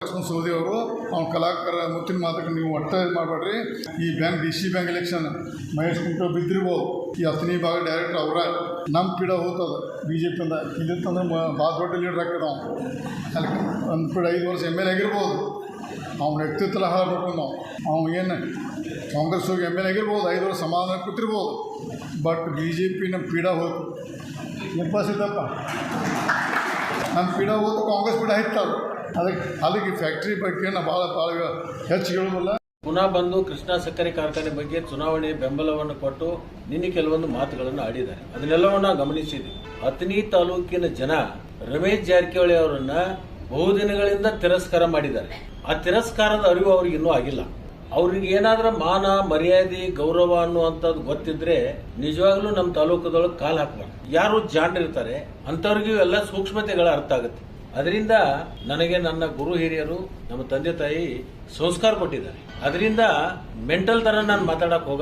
ಸೋದಿ ಅವರು ಅವ್ನ ಕಲಾಕಾರ ಮುತ್ತಿನ ಮಾತಕ್ಕೆ ನೀವು ಒಟ್ಟ ಇದು ಮಾಡಬೇಡ್ರಿ. ಈ bank DC bank election Mahesh ಕುಮಟೋ ಬಿದ್ದಿರ್ಬೋದು. ಈ ಹತ್ತನೇ ಭಾಗ ಡೈರೆಕ್ಟರ್ ಅವರ ನಮ್ಮ ಪೀಡ ಹೋಗ್ತದೆ BJP ಅಂದ ಇಲ್ಲಿತ್ತಂದ್ರೆ ಭಾಳ ದೊಡ್ಡ ಲೀಡರ್ ಆಗ್ತದೆ. ನಾವು ಅಲ್ಲಿ ಒಂದು ಪೀಡ 5 ವರ್ಷ MLA ಆಗಿರ್ಬೋದು. ಅವ್ನ ವ್ಯಕ್ತಿತ್ವ ಹಾಳಬೇಕು ನಾವು. ಏನು ಕಾಂಗ್ರೆಸ್ ಹೋಗಿ MLA ಆಗಿರ್ಬೋದು, 5 ವರ್ಷ ಸಮಾಧಾನ ಕೂತಿರ್ಬೋದು. ಬಟ್ BJP ನಮ್ಮ ಪೀಡ ಹೋಯ್ತು. ಸಿದ್ದಪ್ಪ ನಮ್ಮ ಪೀಡ ಹೋಯ್ತು, ಕಾಂಗ್ರೆಸ್ ಪೀಡ ಹಿಡ್ತಾರೆ. ಅದಕ್ಕೆ ಫ್ಯಾಕ್ಟ್ರಿ ಬಗ್ಗೆ ಭಾಳ ಹೆಚ್ಚು ಹೇಳೋದಿಲ್ಲ. ಪುನಃ ಬಂದು ಕೃಷ್ಣಾ ಸಕ್ಕರೆ ಕಾರ್ಖಾನೆ ಬಗ್ಗೆ ಚುನಾವಣೆ ಬೆಂಬಲವನ್ನು ಕೊಟ್ಟು ನಿನ್ನೆ ಕೆಲವೊಂದು ಮಾತುಗಳನ್ನು ಆಡಿದ್ದಾರೆ. ಅದನ್ನೆಲ್ಲವನ್ನ ಗಮನಿಸಿದ್ವಿ. ಅಥಣಿ ತಾಲೂಕಿನ ಜನ ರಮೇಶ್ ಜಾರಕಿಹೊಳಿ ಅವರನ್ನ ಬಹುದಿನಗಳಿಂದ ತಿರಸ್ಕಾರ ಮಾಡಿದ್ದಾರೆ. ಆ ತಿರಸ್ಕಾರದ ಅರಿವು ಅವ್ರಿಗೆ ಇನ್ನೂ ಆಗಿಲ್ಲ. ಅವ್ರಿಗೆ ಏನಾದ್ರೂ ಮಾನ ಮರ್ಯಾದೆ ಗೌರವ ಅನ್ನುವಂಥದ್ದು ಗೊತ್ತಿದ್ರೆ ನಿಜವಾಗ್ಲೂ ನಮ್ಮ ತಾಲೂಕದೊಳಗೆ ಕಾಲು ಹಾಕ್ಬಾರ್ದು. ಯಾರು ಜಾಣರಿರ್ತಾರೆ ಅಂಥವ್ರಿಗೂ ಎಲ್ಲ ಸೂಕ್ಷ್ಮತೆಗಳ ಅರ್ಥ ಆಗುತ್ತೆ. ಅದರಿಂದ ನನಗೆ ನನ್ನ ಗುರು ಹಿರಿಯರು ನಮ್ಮ ತಂದೆ ತಾಯಿ ಸಂಸ್ಕಾರ ಕೊಟ್ಟಿದ್ದಾರೆ. ಅದರಿಂದ ಮೆಂಟಲ್ ತರ ನಾನು ಮಾತಾಡಕ್ ಹೋಗ